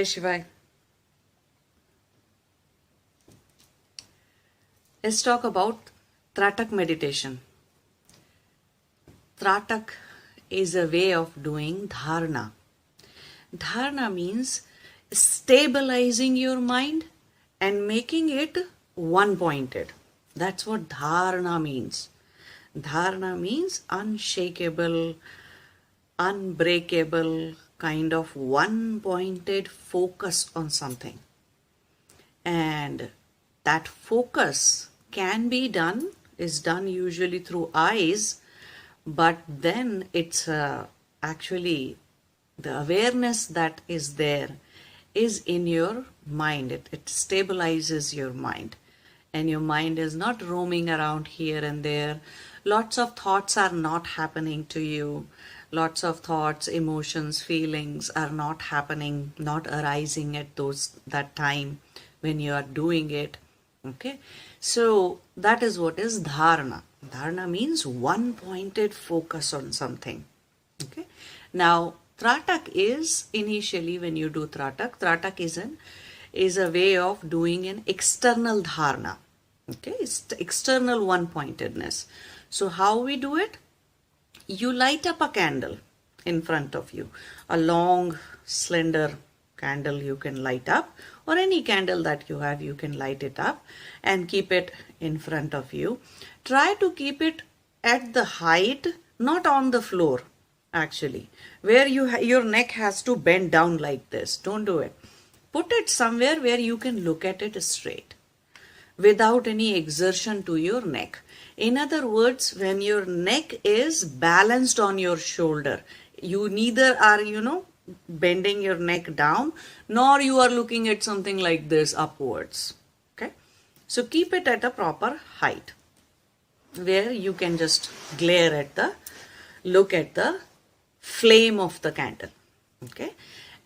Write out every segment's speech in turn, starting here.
Shiva. Let's talk about Tratak meditation. Tratak is a way of doing dharana. Dharana means stabilizing your mind and making it one-pointed. That's what dharana means. Dharana means unshakable, unbreakable, kind of one-pointed focus on something. And that focus is done usually through eyes, but then it's actually the awareness that is there is in your mind. It stabilizes your mind, and your mind is not roaming around here and there. Lots of thoughts are not happening to you. Lots of thoughts, emotions, feelings are not happening, not arising at that time when you are doing it. Okay, so that is what is dharana. Dharana means one-pointed focus on something. Okay, now Tratak is initially when you do Tratak is a way of doing an external dharana. Okay, it's external one-pointedness. So how we do it? You light up a candle in front of you, a long, slender candle you can light up, or any candle that you have, you can light it up and keep it in front of you. Try to keep it at the height, not on the floor, actually, where your neck has to bend down like this. Don't do it. Put it somewhere where you can look at it straight, without any exertion to your neck. In other words, when your neck is balanced on your shoulder, you neither are, bending your neck down, nor you are looking at something like this upwards. Okay? So keep it at a proper height, where you can just look at the flame of the candle. Okay?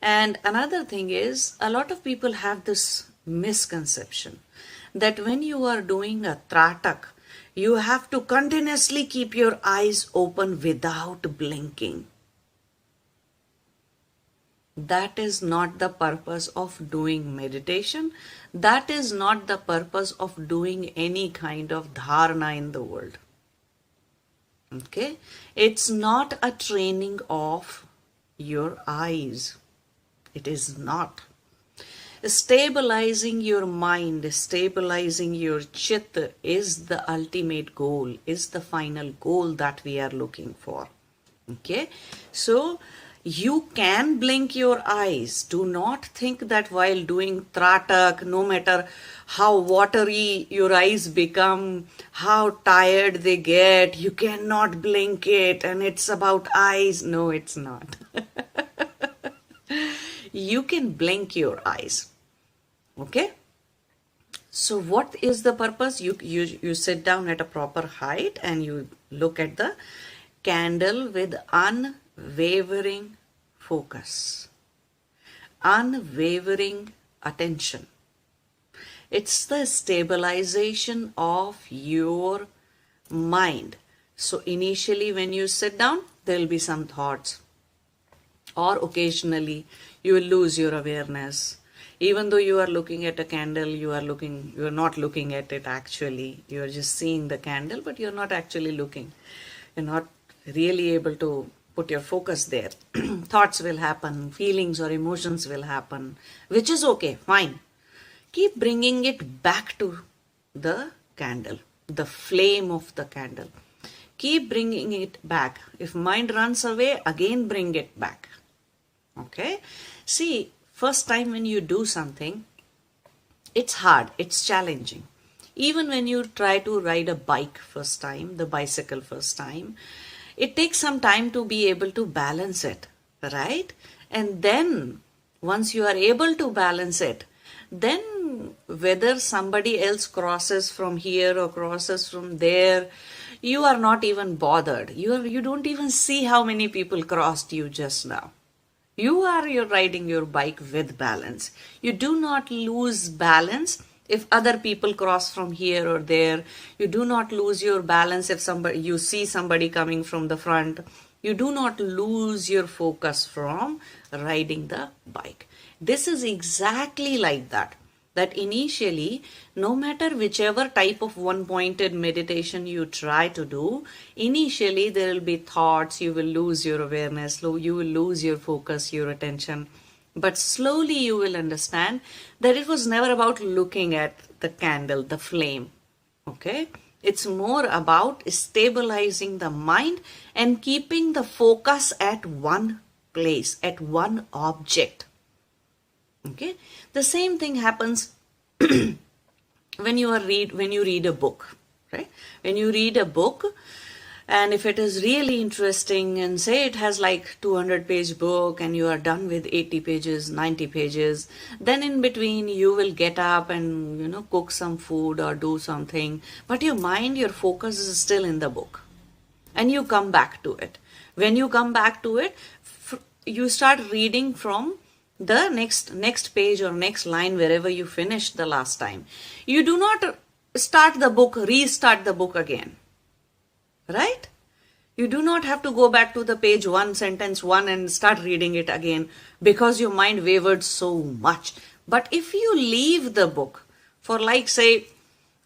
And another thing is, a lot of people have this misconception that when you are doing a Tratak, you have to continuously keep your eyes open without blinking. That is not the purpose of doing meditation. That is not the purpose of doing any kind of dharana in the world. Okay? It's not a training of your eyes. It is not. Stabilizing your mind, stabilizing your chit is the ultimate goal, is the final goal that we are looking for. Okay? So, you can blink your eyes. Do not think that while doing Tratak, no matter how watery your eyes become, how tired they get, you cannot blink it and it's about eyes. No, it's not. You can blink your eyes. Okay? So what is the purpose? You sit down at a proper height and you look at the candle with unwavering focus, unwavering attention. It's the stabilization of your mind. So initially when you sit down, there will be some thoughts, or occasionally you will lose your awareness. Even though you are looking at a candle, you are not looking at it actually. You are just seeing the candle, but you're not actually looking. You're not really able to put your focus there. Thoughts will happen, feelings or emotions will happen, which is okay, fine. Keep bringing it back to the candle, the flame of the candle. Keep bringing it back. If mind runs away, again bring it back. Okay? See, first time when you do something, it's hard, it's challenging. Even when you try to ride a bike first time, the bicycle first time, it takes some time to be able to balance it, right? And then, once you are able to balance it, then whether somebody else crosses from here or crosses from there, you are not even bothered. You don't even see how many people crossed you just now. You're riding your bike with balance. You do not lose balance if other people cross from here or there. You do not lose your balance if you see somebody coming from the front. You do not lose your focus from riding the bike. This is exactly like that. That initially, no matter whichever type of one-pointed meditation you try to do, initially there will be thoughts, you will lose your awareness, you will lose your focus, your attention. But slowly you will understand that it was never about looking at the candle, the flame. Okay? It's more about stabilizing the mind and keeping the focus at one place, at one object. Okay? The same thing happens when you read a book, right? When you read a book, and if it is really interesting, and say it has like 200-page book and you are done with 80 pages, 90 pages, then in between you will get up and cook some food or do something, but your mind, your focus is still in the book, and you come back to it. When you come back to it, you start reading from the next page or next line wherever you finished the last time. You do not restart the book again. Right? You do not have to go back to the page 1, sentence 1 and start reading it again because your mind wavered so much. But if you leave the book for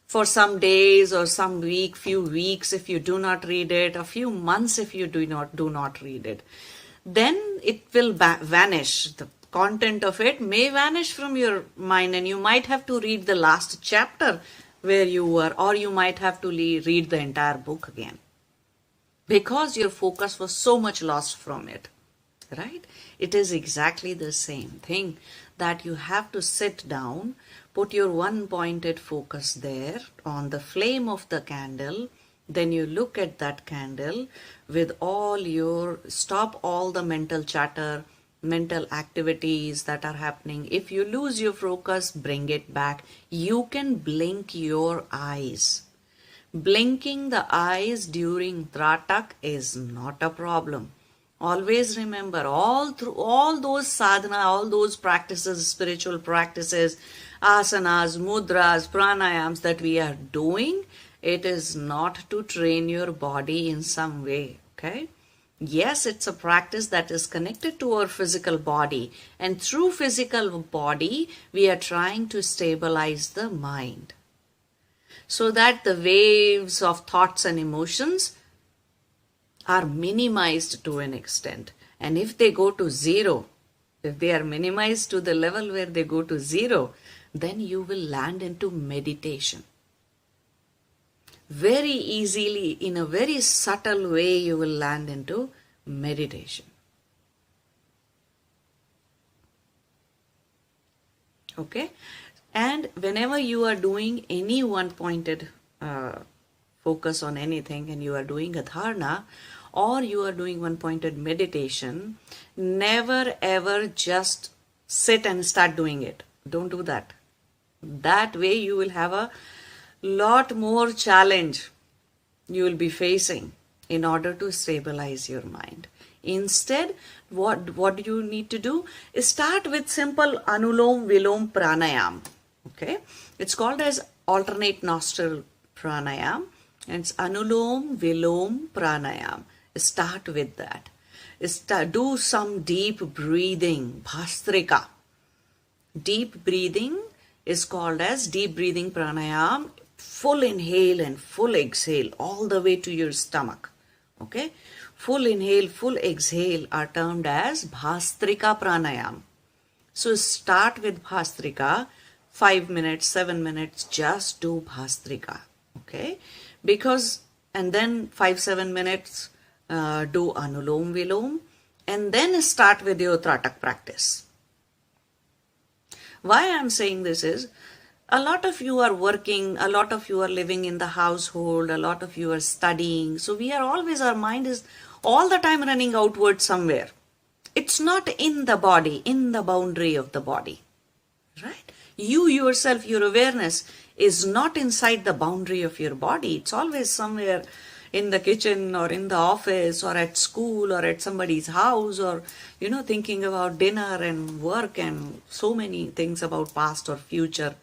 for some days or some few weeks, if you do not read it, a few months if you do not read it, then it will vanish. The content of it may vanish from your mind, and you might have to read the last chapter where you were, or you might have to read the entire book again because your focus was so much lost from it, right? It is exactly the same thing, that you have to sit down, put your one-pointed focus there on the flame of the candle. Then you look at that candle with stop all the mental chatter, mental activities that are happening. If you lose your focus, bring it back. You can blink your eyes. Blinking the eyes during Tratak is not a problem. Always remember, through all those sadhana, all those practices, spiritual practices, asanas, mudras, pranayams that we are doing, it is not to train your body in some way, okay? Yes, it's a practice that is connected to our physical body, and through physical body, we are trying to stabilize the mind so that the waves of thoughts and emotions are minimized to an extent. And if they go to zero, if they are minimized to the level where they go to zero, then you will land into meditation. Very easily, in a very subtle way, you will land into meditation. Okay? And whenever you are doing any one-pointed focus on anything, and you are doing a dharana, or you are doing one-pointed meditation, never ever just sit and start doing it. Don't do that. That way you will have a lot more challenge you will be facing in order to stabilize your mind. Instead, what you need to do is start with simple Anulom Vilom Pranayam. Okay, it's called as alternate nostril pranayam, and it's Anulom Vilom Pranayam. Start with that. Do some deep breathing, Bhastrika. Deep breathing is called as deep breathing pranayam. Full inhale and full exhale all the way to your stomach. Okay, full inhale, full exhale are termed as Bhastrika pranayam. So start with Bhastrika. 5 minutes, 7 minutes, just do Bhastrika. Okay, and then 5-7 minutes do Anulom Vilom, and then start with your Tratak practice. Why I'm saying this is, a lot of you are working, a lot of you are living in the household, a lot of you are studying. So our mind is all the time running outward somewhere. It's not in the body, in the boundary of the body, right? You yourself, your awareness is not inside the boundary of your body. It's always somewhere in the kitchen or in the office or at school or at somebody's house, or thinking about dinner and work and so many things about past or future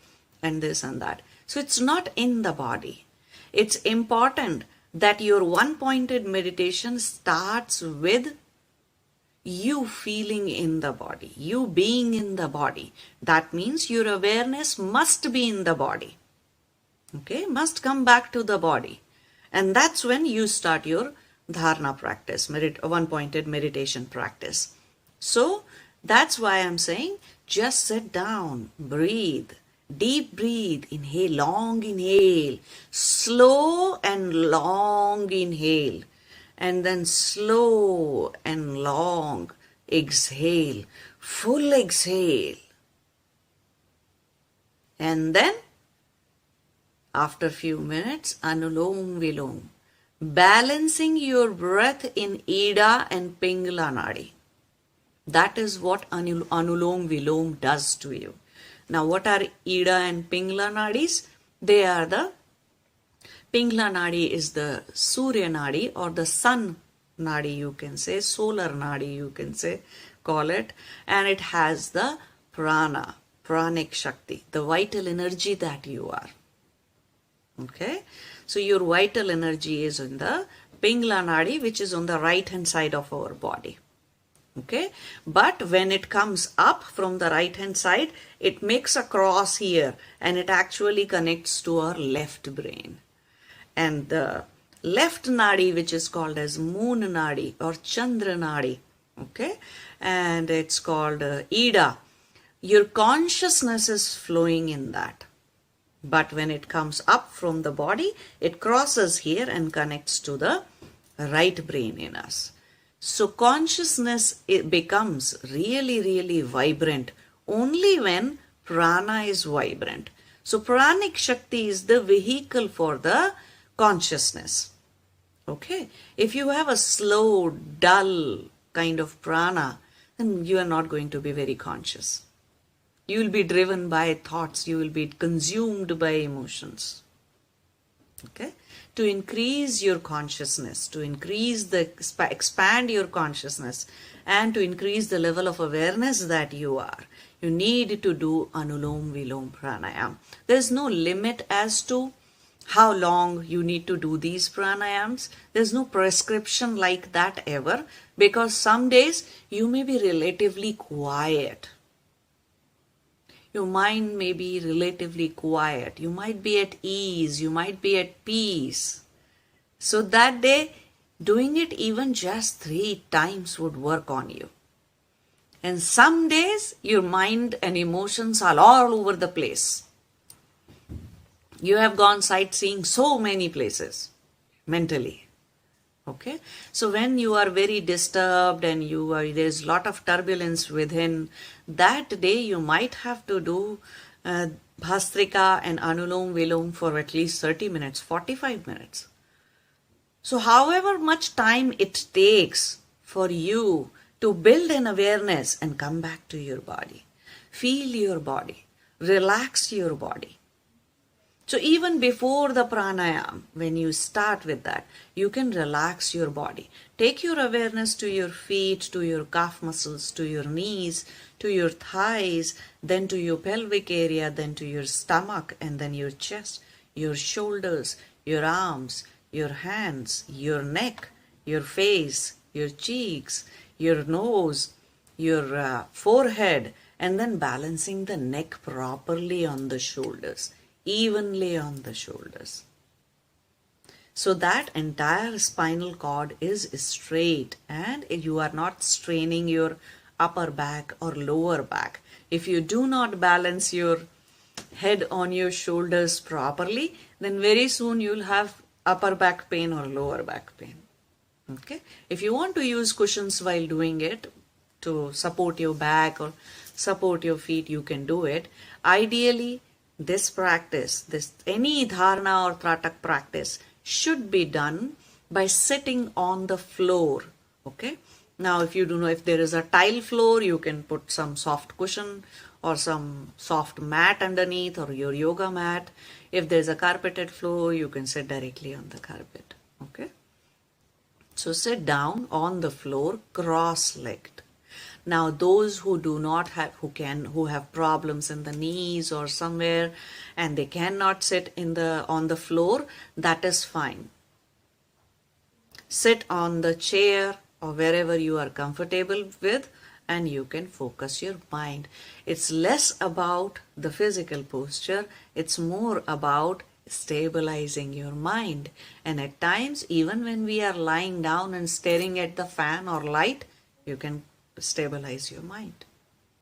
and this and that. So it's not in the body. It's important that your one-pointed meditation starts with you feeling in the body, you being in the body. That means your awareness must be in the body. Okay, must come back to the body. And that's when you start your dharana practice, one-pointed meditation practice. So that's why I'm saying just sit down, breathe, deep breathe, inhale, long inhale, slow and long inhale, and then slow and long exhale, full exhale. And then after few minutes, Anulom Vilom, balancing your breath in Ida and Pingala Nadi. That is what Anulom Vilom does to you. Now, what are Ida and Pingala Nadis? They are the Pingala Nadi is the Surya Nadi or the Sun Nadi, you can say, solar Nadi, you can say, call it, and it has the prana, pranic Shakti, the vital energy that you are. Okay, so your vital energy is in the Pingala Nadi, which is on the right hand side of our body. Okay, but when it comes up from the right hand side, it makes a cross here and it actually connects to our left brain. And the left nadi, which is called as moon nadi or chandra nadi, okay, and it's called Ida. Your consciousness is flowing in that. But when it comes up from the body, it crosses here and connects to the right brain in us. So consciousness, it becomes really, really vibrant only when prana is vibrant. So pranic Shakti is the vehicle for the consciousness. Okay, if you have a slow, dull kind of prana, then you are not going to be very conscious. You will be driven by thoughts, you will be consumed by emotions. Okay, to increase your consciousness, to increase the, expand your consciousness and to increase the level of awareness that you are, you need to do Anulom Vilom Pranayam. There is no limit as to how long you need to do these pranayams. There's no prescription like that ever, because some days you may be relatively quiet. Your mind may be relatively quiet. You might be at ease. You might be at peace. So that day, doing it even just 3 times would work on you. And some days, your mind and emotions are all over the place. You have gone sightseeing so many places mentally. Okay, so when you are very disturbed and there's a lot of turbulence within, that day you might have to do Bhastrika and Anulom Vilom for at least 30 minutes, 45 minutes. So however much time it takes for you to build an awareness and come back to your body, feel your body, relax your body. So even before the pranayam, when you start with that, you can relax your body. Take your awareness to your feet, to your calf muscles, to your knees, to your thighs, then to your pelvic area, then to your stomach, and then your chest, your shoulders, your arms, your hands, your neck, your face, your cheeks, your nose, your forehead, and then balancing the neck properly on the shoulders, evenly on the shoulders. So that entire spinal cord is straight and you are not straining your upper back or lower back. If you do not balance your head on your shoulders properly, then very soon you'll have upper back pain or lower back pain. Okay? If you want to use cushions while doing it to support your back or support your feet, you can do it. Ideally, this practice, any dharana or tratak practice should be done by sitting on the floor. Okay. Now, if you don't know, if there is a tile floor, you can put some soft cushion or some soft mat underneath or your yoga mat. If there's a carpeted floor, you can sit directly on the carpet. Okay. So sit down on the floor, cross-legged. Now, those who do not have, who have problems in the knees or somewhere, and they cannot sit on the floor, that is fine. Sit on the chair or wherever you are comfortable with, and you can focus your mind. It's less about the physical posture, it's more about stabilizing your mind. And at times, even when we are lying down and staring at the fan or light, you can stabilize your mind.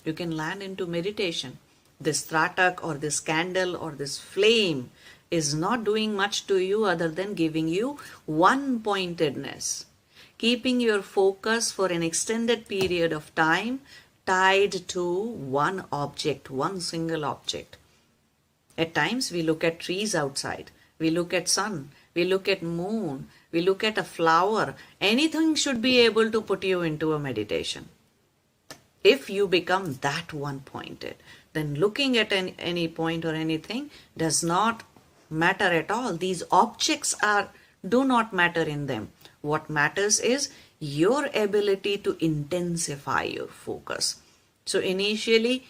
You can land into meditation. This tratak or this candle or this flame is not doing much to you other than giving you one-pointedness, keeping your focus for an extended period of time tied to one object, one single object. At times we look at trees outside, we look at sun, we look at moon, we look at a flower. Anything should be able to put you into a meditation. If you become that one-pointed, then looking at any point or anything does not matter at all. These objects do not matter in them. What matters is your ability to intensify your focus. So initially,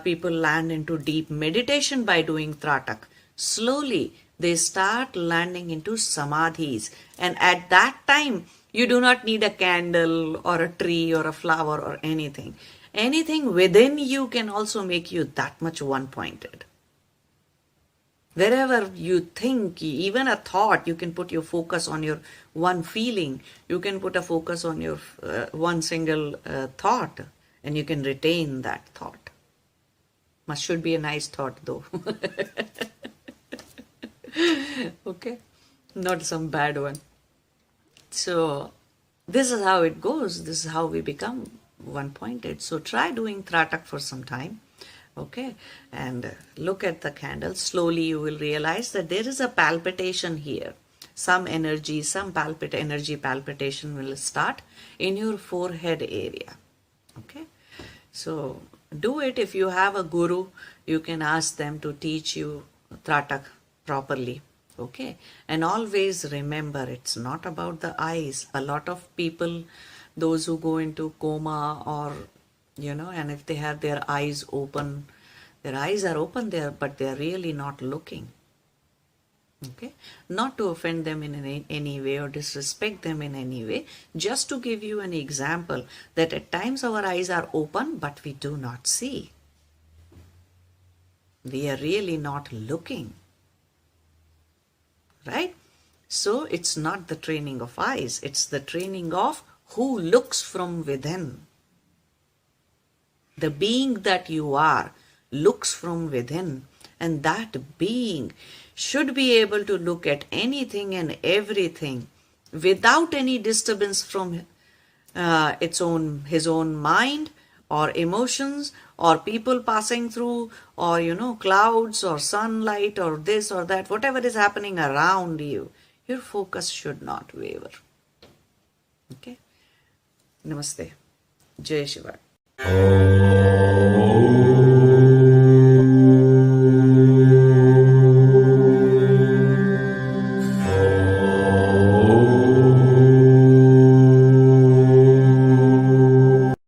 people land into deep meditation by doing Tratak. Slowly, they start landing into Samadhis. And at that time, you do not need a candle or a tree or a flower or anything. Anything within you can also make you that much one-pointed. Wherever you think, even a thought, you can put your focus on your one feeling. You can put a focus on your one single thought, and you can retain that thought. Must should be a nice thought though. Okay? Not some bad one. So, this is how it goes. This is how we become one-pointed. So, try doing Tratak for some time. Okay, and look at the candle. Slowly you will realize that there is a palpitation here. Some energy, energy palpitation will start in your forehead area. Okay, so do it. If you have a guru, you can ask them to teach you Tratak properly. Okay, and always remember, it's not about the eyes. A lot of people, those who go into coma or and if they have their eyes open, their eyes are open there, but they are really not looking. Okay? Not to offend them in any way or disrespect them in any way, just to give you an example that at times our eyes are open, but we do not see. We are really not looking. Right? So it's not the training of eyes, it's the training of who looks from within. The being that you are looks from within, and that being should be able to look at anything and everything without any disturbance from his own mind or emotions or people passing through or clouds or sunlight or this or that, whatever is happening around you. Your focus should not waver. Okay? Namaste. Jai Shiva.